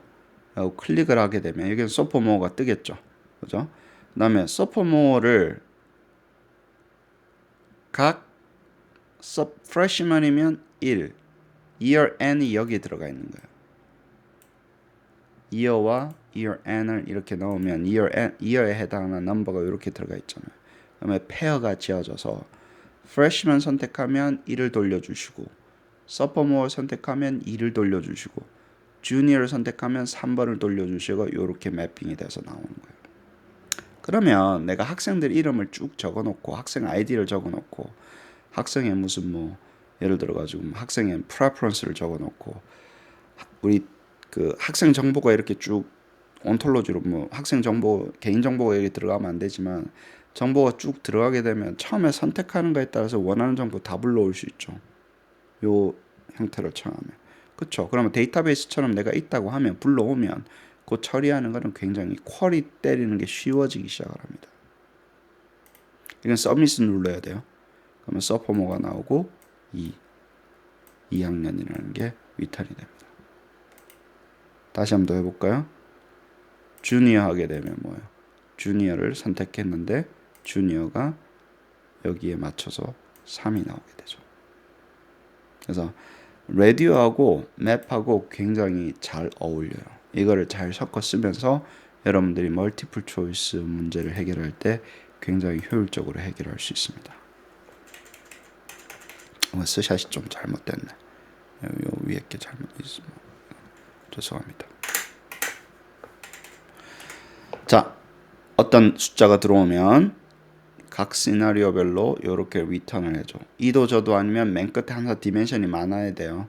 하고 클릭을 하게 되면 여기는 소포모어가 뜨겠죠. 그죠? 그다음에 소포모어를 각 freshman이면 1, year n이 여기에 들어가 있는 거예요. year와 year n을 이렇게 넣으면 year에 해당하는 넘버가 이렇게 들어가 있잖아요. 그다음에 페어가 지어져서 freshman 선택하면 1을 돌려주시고 sophomore 선택하면 2를 돌려주시고 junior 선택하면 3번을 돌려주시고 이렇게 매핑이 돼서 나오는 거예요. 그러면 내가 학생들 이름을 쭉 적어놓고 학생 아이디를 적어놓고 학생의 무슨 뭐 예를 들어가지고 학생의 preference를 적어놓고 우리 그 학생 정보가 이렇게 쭉 온톨로지로 뭐 학생 정보 개인 정보가 여기 들어가면 안 되지만 정보가 쭉 들어가게 되면 처음에 선택하는 거에 따라서 원하는 정보 다 불러올 수 있죠. 요 형태로 청하면 그렇죠. 그러면 데이터베이스처럼 내가 있다고 하면 불러오면 그 처리하는 거는 굉장히 퀄이 때리는 게 쉬워지기 시작을 합니다. 이건 서밋을 눌러야 돼요. 그러면 서포머가 나오고 2학년이라는 게 리턴이 됩니다. 다시 한번 더 해볼까요? 주니어 하게 되면 뭐예요? 주니어를 선택했는데 주니어가 여기에 맞춰서 3이 나오게 되죠. 그래서 라디오하고 맵하고 굉장히 잘 어울려요. 이거를 잘 섞어 쓰면서 여러분들이 멀티플 초이스 문제를 해결할 때 굉장히 효율적으로 해결할 수 있습니다. 스샷이 좀 잘못됐네. 요 위에 게 잘못 있으면 죄송합니다. 자, 어떤 숫자가 들어오면 각 시나리오별로 이렇게 리턴을 해줘. 이도 저도 아니면 맨 끝에 항상 디멘션이 많아야 돼요.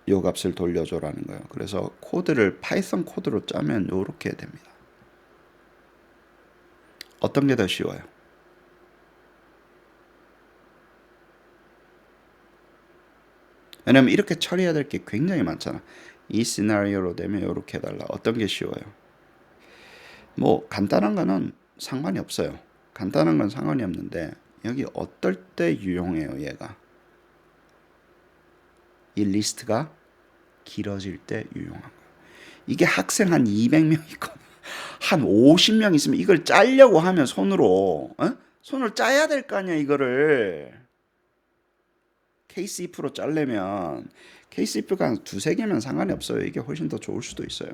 요 값을 돌려줘라는 거예요. 그래서 코드를 파이썬 코드로 짜면 이렇게 됩니다. 어떤 게 더 쉬워요? 왜냐면 이렇게 처리해야 될 게 굉장히 많잖아. 이 시나리오로 되면 이렇게 해달라. 어떤 게 쉬워요? 뭐 간단한 거는 상관이 없어요. 간단한 건 상관이 없는데 여기 어떨 때 유용해요, 얘가. 이 리스트가 길어질 때 유용한 거예요. 이게 학생 한 200명 있거든. 한 50명 있으면 이걸 짜려고 하면 손으로 손을 짜야 될 거 아니야, 이거를. 케이스 if로 짜려면 케이스 if가 한 두세 개면 상관이 없어요. 이게 훨씬 더 좋을 수도 있어요.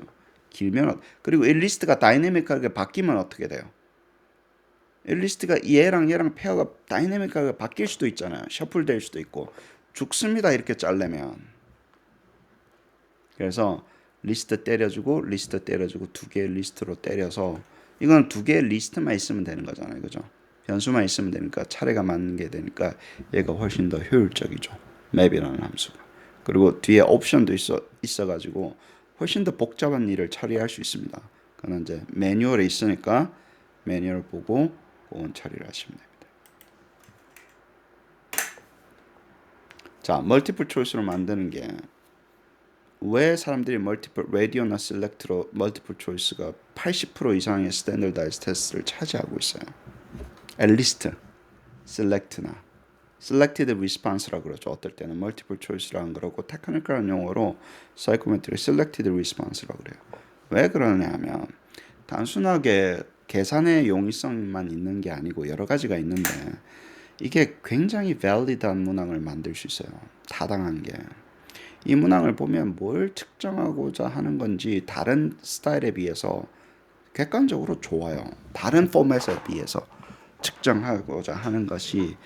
길면. 그리고 이 리스트가 다이내믹하게 바뀌면 어떻게 돼요? 이 리스트가 얘랑 페어가 다이내믹하게 바뀔 수도 있잖아요. 셔플 될 수도 있고. 죽습니다, 이렇게 짜려면. 그래서 리스트 때려주고 리스트 때려주고 두 개의 리스트로 때려서 이건 두 개의 리스트만 있으면 되는 거잖아요. 그죠? 변수만 있으면 되니까 차례가 맞는 게 되니까 얘가 훨씬 더 효율적이죠. 맵이라는 함수가. 그리고 뒤에 옵션도 있어가지고 훨씬 더 복잡한 일을 처리할 수 있습니다. 그건 이제 매뉴얼에 있으니까 매뉴얼 보고 그건 처리를 하시면 됩니다. 자, 멀티플 초이스로 만드는 게 왜 사람들이 멀티플 라디오나 셀렉트로 멀티플 초이스가 80% 이상의 스탠더다이즈 테스트를 차지하고 있어요. 앨리스트, 셀렉트나 selected response라고 그러죠. 어떨 때는 multiple choice라고 그러고 테크니컬한 용어로 사이코메트리 selected response라고 그래요. 왜 그러냐 하면 단순하게 계산의 용이성만 있는 게 아니고 여러 가지가 있는데 이게 굉장히 valid한 문항을 만들 수 있어요. 타당한 게. 이 문항을 보면 뭘 측정하고자 하는 건지 다른 스타일에 비해서 객관적으로 좋아요. 다른 포맷에 비해서 측정하고자 하는 것이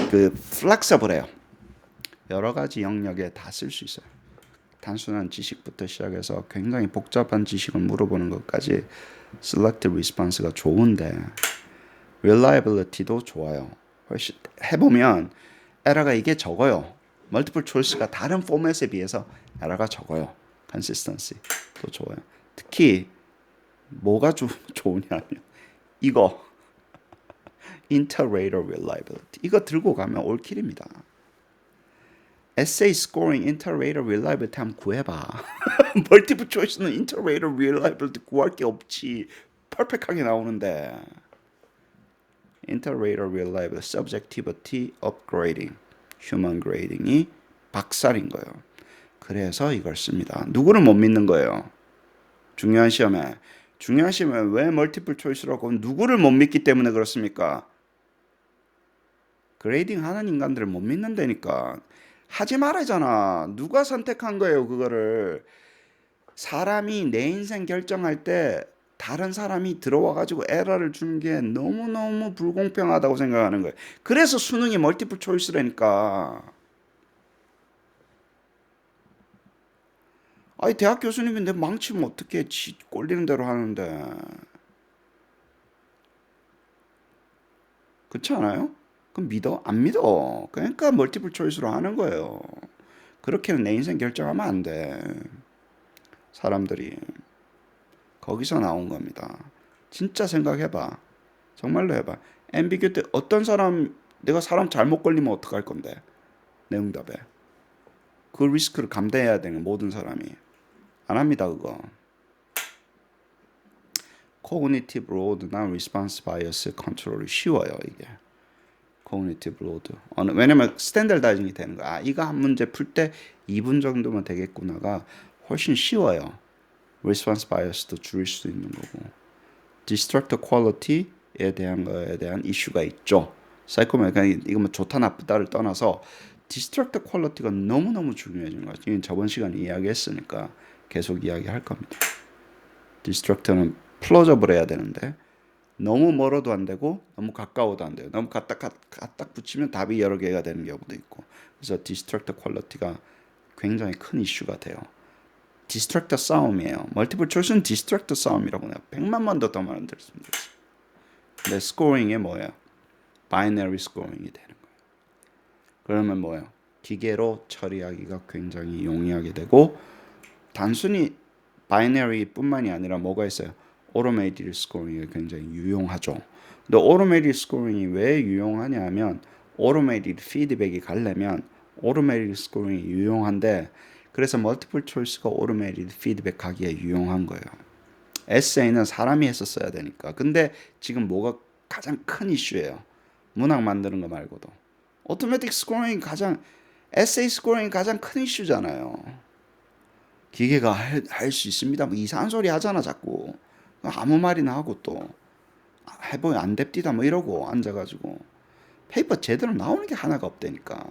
플렉서블해요. 여러 가지 영역에 다 쓸 수 있어요. 단순한 지식부터 시작해서 굉장히 복잡한 지식을 물어보는 것까지 selective response가 좋은데 reliability도 좋아요. 훨씬 해보면 에러가 이게 적어요. 멀티플 초이스가 다른 포맷에 비해서 에러가 적어요. consistency도 좋아요. 특히 뭐가 좋으냐면 이거 Inter-rater reliability 이거 들고 가면 올킬입니다. Essay scoring Inter-rater reliability 한번 구해봐. 멀티플 초이스는 Inter-rater reliability 구할 게 없지. 퍼펙트하게 나오는데. Inter-rater reliability, subjectivity, upgrading, human grading이 박살인 거예요. 그래서 이걸 씁니다. 누구를 못 믿는 거예요? 중요한 시험에 왜 멀티플 초이스라고 누구를 못 믿기 때문에 그렇습니까? 그레이딩 하는 인간들을 못 믿는다니까. 하지 말아잖아. 누가 선택한 거예요, 그거를. 사람이 내 인생 결정할 때 다른 사람이 들어와가지고 에러를 주는 게 너무너무 불공평하다고 생각하는 거예요. 그래서 수능이 멀티플 초이스라니까. 아니, 대학 교수님이 내 망치면 어떻게 지 꼴리는 대로 하는데. 그렇지 않아요? 그럼 믿어? 안 믿어. 그러니까 멀티플 초이스로 하는 거예요. 그렇게는 내 인생 결정하면 안 돼. 사람들이. 거기서 나온 겁니다. 진짜 생각해봐. 정말로 해봐. 앰비규 때 어떤 사람, 내가 사람 잘못 걸리면 어떡할 건데? 내 응답에. 그 리스크를 감대해야 되는 모든 사람이. 안 합니다, 그거. cognitive load나 response bias 컨트롤이 쉬워요, 이게. cognitive load. 왜냐면 스탠더다이징이 되는 거야. 이거 한 문제 풀 때 2분 정도면 되겠구나가 훨씬 쉬워요. response bias도 줄일 수 있는 거고. distractor quality에 대한 거에 대한 이슈가 있죠. 사이코메카닉 이거 뭐 좋다 나쁘다를 떠나서 디스트랙터 퀄리티가 너무너무 중요해지는 거죠. 이건 저번 시간에 이야기했으니까 계속 이야기할 겁니다. 디스트랙터는 플로저블 해야 되는데 너무 멀어도 안 되고 너무 가까워도 안 돼요. 너무 갖다 붙이면 답이 여러 개가 되는 경우도 있고. 그래서 디스트랙터 퀄리티가 굉장히 큰 이슈가 돼요. 디스트랙터 싸움이에요. 멀티플 초이스는 디스트랙터 싸움이라고 내가 100만 번 더 말씀드렸습니다. 근데 스코어링이 뭐예요? 바이너리 스코어링이 되는 거예요. 그러면 뭐예요? 기계로 처리하기가 굉장히 용이하게 되고 단순히 바이너리 뿐만이 아니라 뭐가 있어요? 오토메이티드 스코어링이 굉장히 유용하죠. 근데 오토메이티드 스코어링이 왜 유용하냐 하면 오토메이티드 피드백이 가려면 오토메이티드 스코어링이 유용한데 그래서 멀티플 초이스가 오토메이티드 피드백 하기에 유용한 거예요. 에세이는 사람이 했었어야 되니까. 근데 지금 뭐가 가장 큰 이슈예요. 문학 만드는 거 말고도. 오토매틱 스코어링 에세이 스코어링 가장 큰 이슈잖아요. 기계가 할 수 있습니다. 뭐 이상한 소리 하잖아 자꾸. 아무 말이나 하고 또 해보면 안 됩디다 뭐 이러고 앉아가지고 페이퍼 제대로 나오는 게 하나가 없다니까.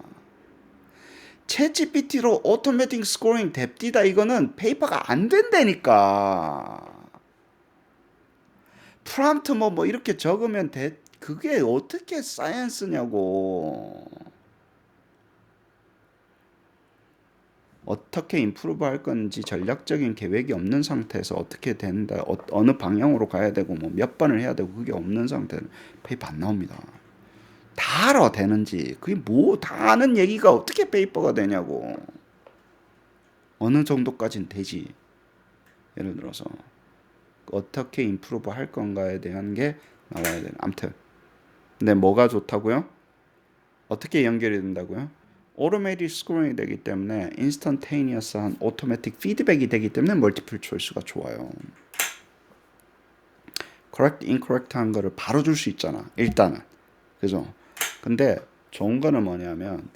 챗GPT로 오토매틱 스코어링 됩디다 이거는 페이퍼가 안 된다니까. 프롬프트 뭐 이렇게 적으면 그게 어떻게 사이언스냐고. 어떻게 임프루브 할 건지 전략적인 계획이 없는 상태에서 어떻게 된다, 어느 방향으로 가야 되고 뭐 몇 번을 해야 되고 그게 없는 상태는 페이퍼 안 나옵니다. 다 알아 되는지 그게 뭐 다 아는 얘기가 어떻게 페이퍼가 되냐고. 어느 정도까지는 되지. 예를 들어서 어떻게 임프루브 할 건가에 대한 게 나와야 되는. 아무튼 근데 뭐가 좋다고요? 어떻게 연결이 된다고요? 오토매틱 스코어링이 되기 때문에 인스턴테이니어스한 오토매틱 피드백이 되기 때문에 멀티플 초이스가 좋아요. correct, incorrect 한 거를 바로 줄 수 있잖아. 일단은. 그죠? 근데 좋은 거는 뭐냐면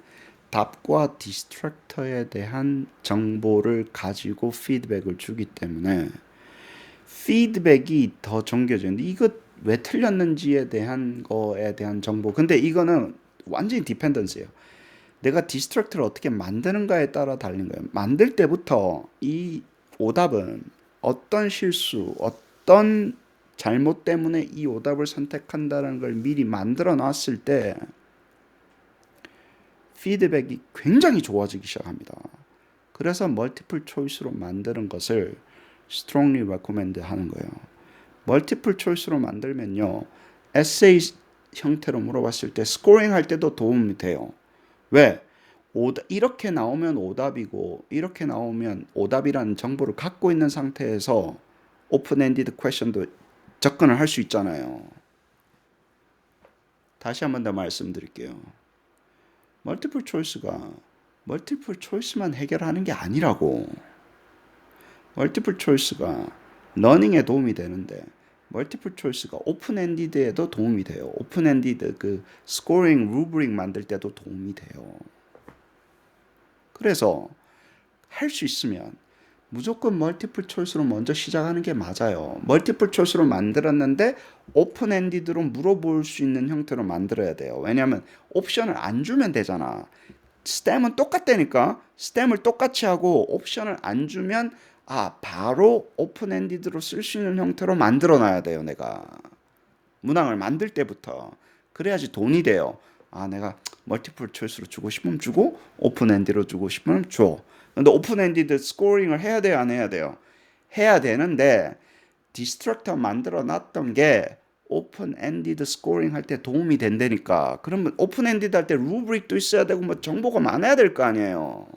답과 디스트랙터에 대한 정보를 가지고 피드백을 주기 때문에 피드백이 더 정교해지는데 이거 왜 틀렸는지에 대한 거에 대한 정보. 근데 이거는 완전히 디펜던스예요. 내가 디스트랙터를 어떻게 만드는가에 따라 달린 거예요. 만들 때부터 이 오답은 어떤 실수, 어떤 잘못 때문에 이 오답을 선택한다는 걸 미리 만들어 놨을 때 피드백이 굉장히 좋아지기 시작합니다. 그래서 멀티플 초이스로 만드는 것을 strongly recommend 하는 거예요. 멀티플 초이스로 만들면요. 에세이 형태로 물어봤을 때 스코링 할 때도 도움이 돼요. 왜? 이렇게 나오면 오답이고 이렇게 나오면 오답이라는 정보를 갖고 있는 상태에서 오픈엔디드 퀘션도 접근을 할 수 있잖아요. 다시 한 번 더 말씀드릴게요. 멀티플 초이스가 멀티플 초이스만 해결하는 게 아니라고. 멀티플 초이스가 러닝에 도움이 되는데 멀티플 초이스가 오픈엔디드에도 도움이 돼요. 오픈엔디드 그 스코링 루브릭 만들 때도 도움이 돼요. 그래서 할 수 있으면 무조건 멀티플 초이스로 먼저 시작하는 게 맞아요. 멀티플 초이스로 만들었는데 오픈엔디드로 물어볼 수 있는 형태로 만들어야 돼요. 왜냐하면 옵션을 안 주면 되잖아. 스템은 똑같다니까. 스템을 똑같이 하고 옵션을 안 주면 바로 오픈엔디드로 쓸 수 있는 형태로 만들어 놔야 돼요. 내가 문항을 만들 때부터. 그래야지 돈이 돼요. 내가 멀티플 초이스로 주고 싶으면 주고 오픈엔디로 주고 싶으면 줘. 근데 오픈엔디드 스코링을 해야 돼요, 안 해야 돼요? 해야 되는데 디스트럭터 만들어 놨던 게 오픈엔디드 스코링 할 때 도움이 된다니까. 그러면 오픈엔디드 할 때 루브릭도 있어야 되고 뭐 정보가 많아야 될 거 아니에요.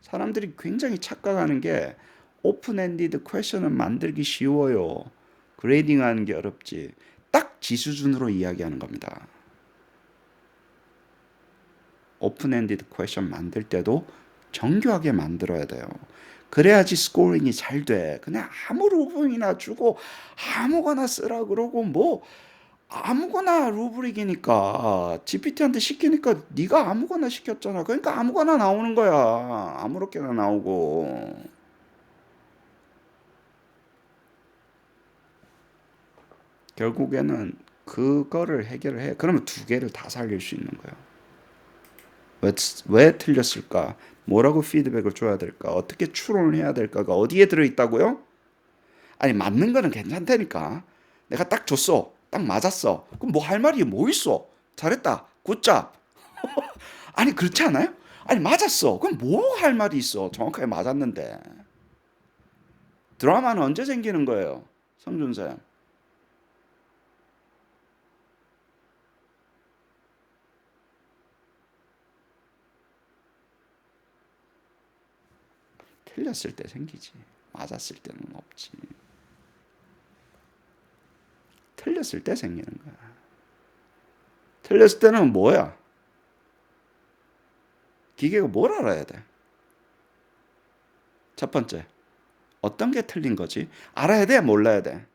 사람들이 굉장히 착각하는 게 오픈엔디드 퀘션은 만들기 쉬워요. 그레이딩 하는 게 어렵지. 딱 지 수준으로 이야기하는 겁니다. 오픈엔디드 퀘션 만들 때도 정교하게 만들어야 돼요. 그래야지 스코링이 잘 돼. 그냥 아무 루브릭이나 주고 아무거나 쓰라 그러고 뭐 아무거나 루브릭이니까 GPT한테 시키니까 네가 아무거나 시켰잖아. 그러니까 아무거나 나오는 거야. 아무렇게나 나오고. 결국에는 그거를 해결을 해. 그러면 두 개를 다 살릴 수 있는 거야. 왜 틀렸을까? 뭐라고 피드백을 줘야 될까? 어떻게 추론을 해야 될까가 어디에 들어있다고요? 아니 맞는 거는 괜찮다니까. 내가 딱 줬어. 딱 맞았어. 그럼 뭐 할 말이 뭐 있어? 잘했다. 굿잡. 아니 그렇지 않아요? 아니 맞았어. 그럼 뭐 할 말이 있어? 정확하게 맞았는데. 드라마는 언제 생기는 거예요? 성준쌤. 틀렸을 때 생기지. 맞았을 때는 없지. 틀렸을 때 생기는 거야. 틀렸을 때는 뭐야? 기계가 뭘 알아야 돼? 첫 번째, 어떤 게 틀린 거지? 알아야 돼? 몰라야 돼?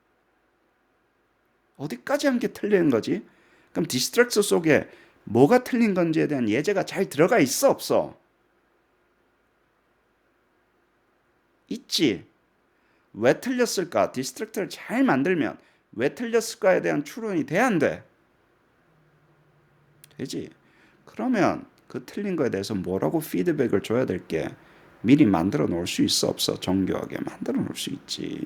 어디까지 한 게 틀린 거지? 그럼 디스트랙터 속에 뭐가 틀린 건지에 대한 예제가 잘 들어가 있어? 없어? 있지. 왜 틀렸을까? 디스트랙터를 잘 만들면 왜 틀렸을까에 대한 추론이 돼야 안 돼? 되지. 그러면 그 틀린 거에 대해서 뭐라고 피드백을 줘야 될 게 미리 만들어 놓을 수 있어? 없어? 정교하게 만들어 놓을 수 있지.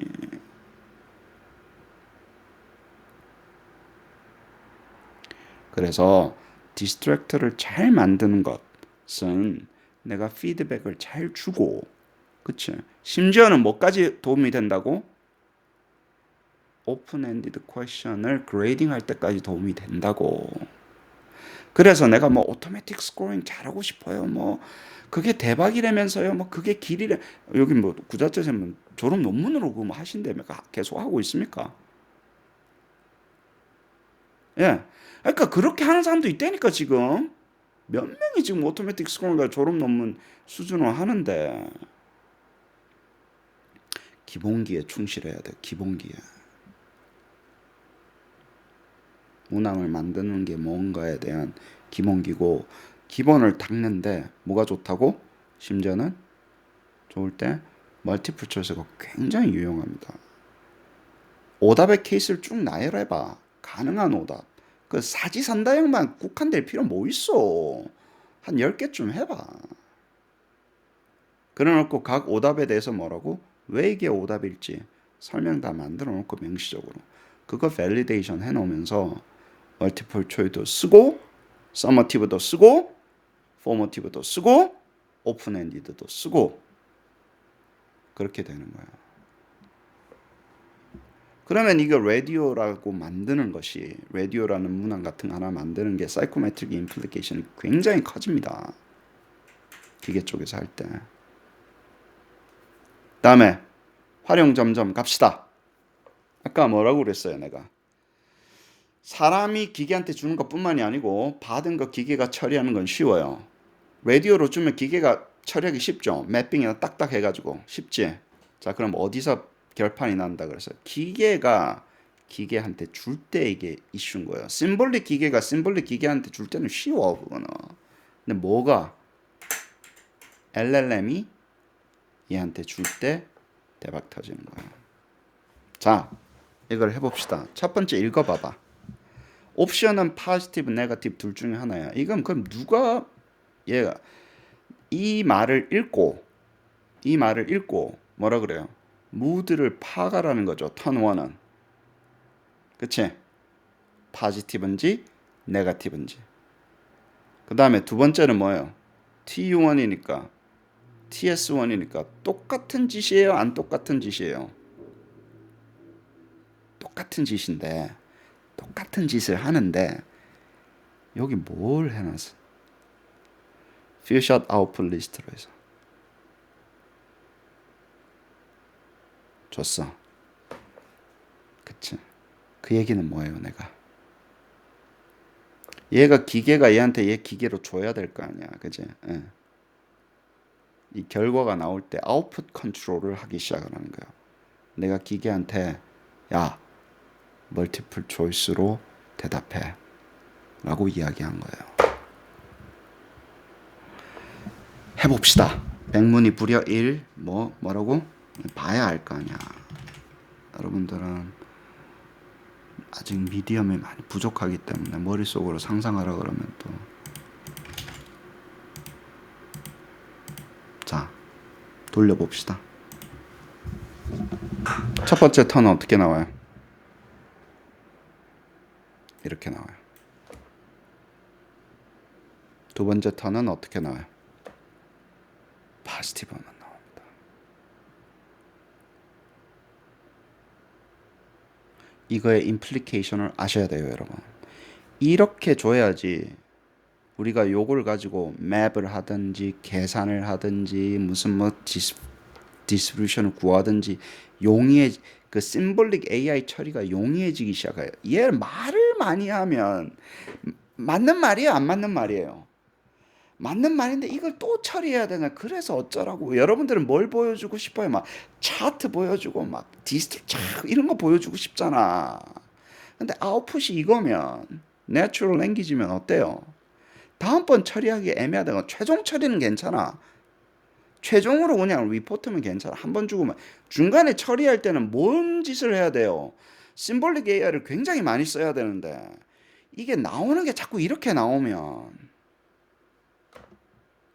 그래서 디스트랙터를 잘 만드는 것은 내가 피드백을 잘 주고, 그치? 심지어는 뭐까지 도움이 된다고? 오픈엔디드 퀘션을 그레이딩 할 때까지 도움이 된다고. 그래서 내가 뭐 오토매틱 스코어링 잘하고 싶어요. 뭐 그게 대박이라면서요. 뭐 그게 길이래. 여기 뭐 구자재생은 졸업 논문으로 그뭐 하신다며 계속 하고 있습니까? 예. 그러니까 그렇게 하는 사람도 있다니까 지금. 몇 명이 지금 오토매틱 스코어링과 졸업 논문 수준으로 하는데 기본기에 충실해야 돼. 기본기에. 문항을 만드는 게 뭔가에 대한 기본기고 기본을 닦는데 뭐가 좋다고? 심지어는 좋을 때 멀티플 초이스가 굉장히 유용합니다. 오답의 케이스를 쭉 나열해봐. 가능한 오답. 그 사지선다형만 국한될 필요 뭐 있어. 한 10개쯤 해봐. 그래놓고 각 오답에 대해서 뭐라고? 왜 이게 오답일지 설명 다 만들어 놓고 명시적으로. 그거 밸리데이션 해놓으면서 멀티플 초이스도 쓰고 서머티브도 쓰고 포머티브도 쓰고 오픈엔디드도 쓰고 그렇게 되는 거야. 그러면 이거 라디오라고 만드는 것이 라디오라는 문항 같은 거 하나 만드는 게 사이코메트릭 임플리케이션이 굉장히 커집니다. 기계 쪽에서 할 때. 다음에 활용 점점 갑시다. 아까 뭐라고 그랬어요, 내가? 사람이 기계한테 주는 것뿐만이 아니고 받은 거 기계가 처리하는 건 쉬워요. 라디오로 주면 기계가 처리하기 쉽죠. 매핑이나 딱딱 해가지고 쉽지. 자, 그럼 어디서 결판이 난다 그래서 기계가 기계한테 줄 때 이게 이슈인 거예요. 심볼릭 기계가 심볼릭 기계한테 줄 때는 쉬워 그거는. 근데 뭐가 LLM이 얘한테 줄 때 대박 터지는 거야. 자, 이걸 해봅시다. 첫 번째 읽어봐봐. 옵션은 포지티브, 네거티브 둘 중에 하나야. 이건 그럼 누가 얘가 이 말을 읽고 뭐라 그래요? 무드를 파악하라는 거죠. 턴 1은. 그치? 포지티브인지 네거티브인지. 그 다음에 두 번째는 뭐예요? TU1이니까 TS1이니까 똑같은 짓이에요? 안 똑같은 짓이에요? 똑같은 짓인데 똑같은 짓을 하는데 여기 뭘 해놨어? Few-shot output list로 해서 줬어. 그치? 그 얘기는 뭐예요, 내가? 얘가 기계가 얘한테 얘 기계로 줘야 될 거 아니야, 그지? 예. 이 결과가 나올 때 아웃풋 컨트롤을 하기 시작하는 거예요. 내가 기계한테 야 멀티플 초이스로 대답해 라고 이야기한 거예요. 해봅시다. 백문이 불여 일 뭐라고 봐야 알 거 아니야. 여러분들은 아직 미디엄이 많이 부족하기 때문에 머릿속으로 상상하라 그러면 또 자 돌려봅시다. 첫 번째 턴은 어떻게 나와요? 이렇게 나와요. 두 번째 턴은 어떻게 나와요? 파지티브만 나옵니다. 이거의 임플리케이션을 아셔야 돼요, 여러분. 이렇게 줘야지 우리가 요걸 가지고 맵을 하든지 계산을 하든지 무슨 뭐 디스트리뷰션을 구하든지 용이해 그 심볼릭 AI 처리가 용이해지기 시작해요. 얘 말을 많이 하면 맞는 말이에요, 안 맞는 말이에요. 맞는 말인데 이걸 또 처리해야 되나? 그래서 어쩌라고. 여러분들은 뭘 보여주고 싶어요? 막 차트 보여주고 막 이런 거 보여주고 싶잖아. 근데 아웃풋이 이거면 내추럴 랭귀지면 어때요? 다음번 처리하기 애매하다. 최종 처리는 괜찮아. 최종으로 그냥 리포트면 괜찮아. 한 번 주고만. 중간에 처리할 때는 뭔 짓을 해야 돼요? 심볼릭 AI를 굉장히 많이 써야 되는데 이게 나오는 게 자꾸 이렇게 나오면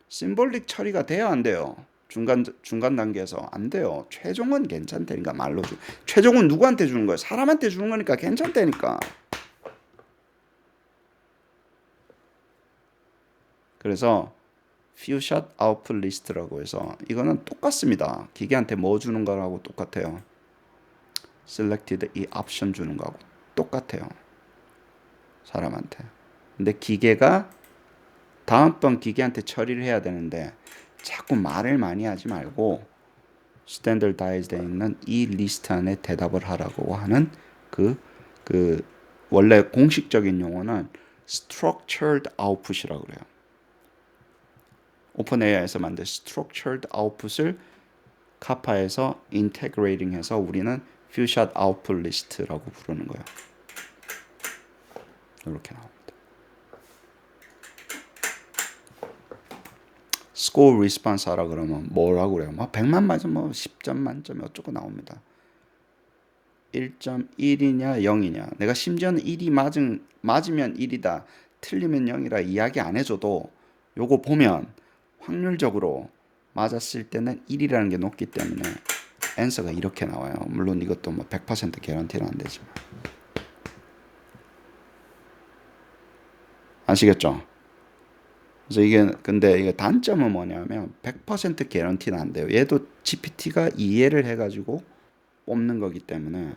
심볼릭 처리가 돼야 안 돼요. 중간 단계에서 안 돼요. 최종은 괜찮다니까 말로 주. 최종은 누구한테 주는 거예요? 사람한테 주는 거니까 괜찮다니까. 그래서 퓨샷 아웃풋 리스트라고 해서 이거는 똑같습니다. 기계한테 뭐 주는 거라고 똑같아요. selected 이 옵션 주는 거하고 똑같아요. 사람한테. 근데 기계가 다음번 기계한테 처리를 해야 되는데 자꾸 말을 많이 하지 말고 스탠더다이즈되어 있는 이 리스트 안에 대답을 하라고 하는 그 원래 공식적인 용어는 structured output이라고 그래요. 오픈 AI에서 만든 structured output을 카파에서 integrating해서 우리는 few-shot output list라고 부르는 거예요. 이렇게 나옵니다. score response 하라 그러면 뭐라고 그래요? 뭐 100만 만점 뭐 10점 만점이 어쩌고 나옵니다. 1.1이냐 0이냐. 내가 심지어는 1이 맞으면 1이다. 틀리면 0이라 이야기 안 해줘도 요거 보면 확률적으로 맞았을 때는 1이라는 게 높기 때문에 앤서가 이렇게 나와요. 물론 이것도 뭐 100% 개런티는 안 되지만. 아시겠죠? 그래서 근데 이게 단점은 뭐냐면 100% 개런티는 안 돼요. 얘도 GPT가 이해를 해가지고 뽑는 거기 때문에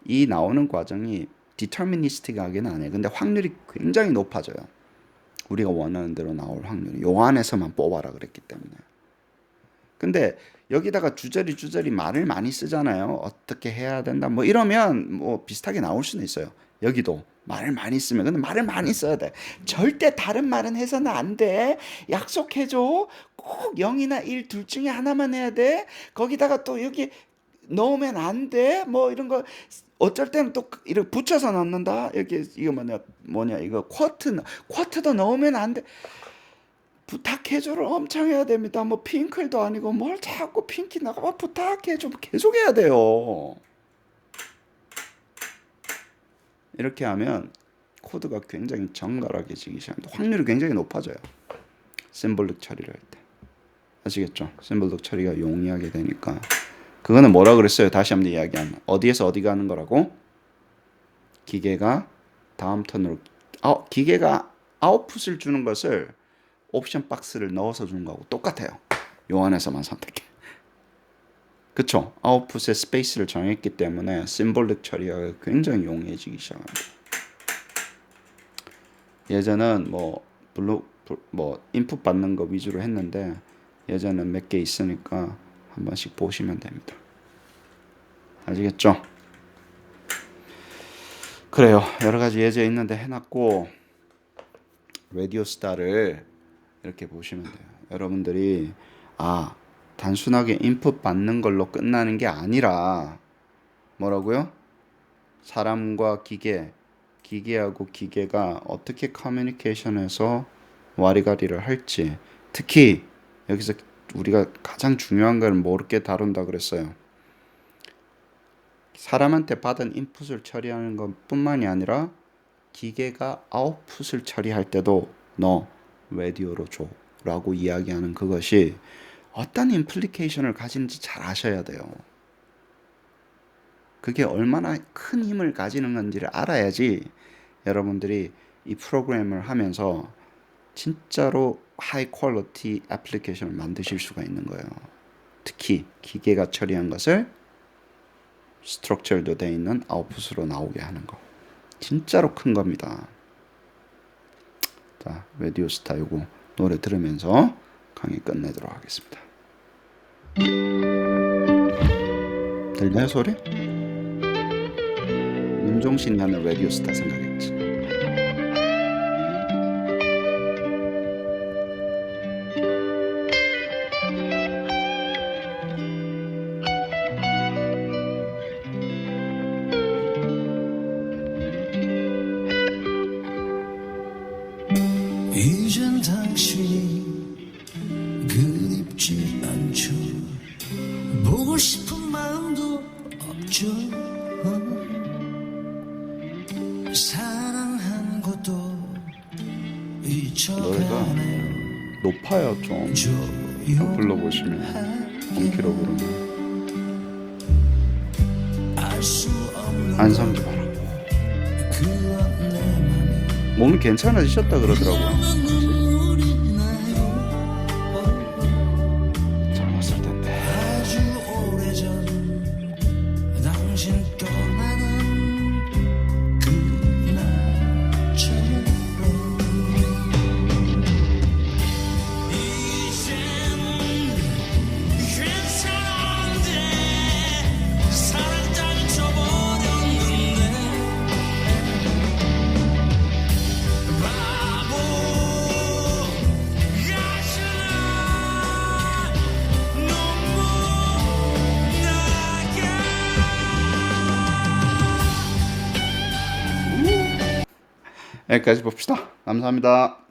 이 나오는 과정이 디터미니스틱하게는 안 해요. 근데 확률이 굉장히 높아져요. 우리가 원하는 대로 나올 확률이 요 안에서만 뽑아라 그랬기 때문에. 근데 여기다가 주저리 말을 많이 쓰잖아요. 어떻게 해야 된다 뭐 이러면 뭐 비슷하게 나올 수는 있어요. 여기도 말을 많이 쓰면. 근데 말을 많이 써야 돼. 절대 다른 말은 해서는 안 돼. 약속해줘. 꼭 0이나 1 둘 중에 하나만 해야 돼. 거기다가 또 여기 넣으면 안 돼. 뭐 이런 거 어쩔 때는 또 이렇게 붙여서 넣는다. 여기 이거 뭐냐 이거 쿼트도 넣으면 안 돼. 부탁해줘를 엄청 해야 됩니다. 뭐 핑클도 아니고 뭘 자꾸 핑키 나가 부탁해줘 계속 해야 돼요. 이렇게 하면 코드가 굉장히 정갈하게지기 시작합니다. 확률이 굉장히 높아져요. 심볼릭 처리를 할 때. 아시겠죠? 심볼릭 처리가 용이하게 되니까. 그거는 뭐라 그랬어요? 다시 한번 이야기하면 어디에서 어디 가는 거라고? 기계가 다음 턴으로 기계가 아웃풋을 주는 것을 옵션 박스를 넣어서 주는 거하고 똑같아요. 요 안에서만 선택해. 그쵸? 아웃풋의 스페이스를 정했기 때문에 심볼릭 처리가 굉장히 용이해지기 시작합니다. 예전은 뭐 인풋 받는 거 위주로 했는데 예전은 몇 개 있으니까 한 번씩 보시면 됩니다. 아시겠죠? 그래요. 여러 가지 예제 있는데 해놨고 라디오 스타를 이렇게 보시면 돼요. 여러분들이 단순하게 인풋 받는 걸로 끝나는 게 아니라 뭐라고요? 사람과 기계, 기계하고 기계가 어떻게 커뮤니케이션해서 와리가리를 할지, 특히 여기서 우리가 가장 중요한 걸 모르게 다룬다 그랬어요. 사람한테 받은 인풋을 처리하는 것뿐만이 아니라 기계가 아웃풋을 처리할 때도 너 라디오로 줘 라고 이야기하는 그것이 어떤 임플리케이션을 가지는지 잘 아셔야 돼요. 그게 얼마나 큰 힘을 가지는 건지를 알아야지 여러분들이 이 프로그램을 하면서 진짜로 하이 퀄리티 애플리케이션을 만드실 수가 있는 거예요. 특히 기계가 처리한 것을 스트럭처도 돼 있는 아웃풋으로 나오게 하는 거. 진짜로 큰 겁니다. 자, 라디오 스타 요거 노래 들으면서 강의 끝내도록 하겠습니다. 들려요 소리? 윤종신이 하는 라디오 스타 생각했지. 이젠 당신이 그립지 않죠. 보고 싶은 마음도 없죠. 사랑한 것도 노래가 잊혀가네요. 높아요 좀. 불러보시면 본키로 부르면 알수 없는 안성기 봐라. 그런 내 맘이 몸이 괜찮아지셨다 그러더라고요. 눈물이 나요. 젊었을 텐데. 아주 오래전 당신 떠나는 그날처럼 이젠 괜찮은데 사랑 따윈 쳐버렸는데 바보 같은 눈물 나게 여기까지 봅시다. 감사합니다.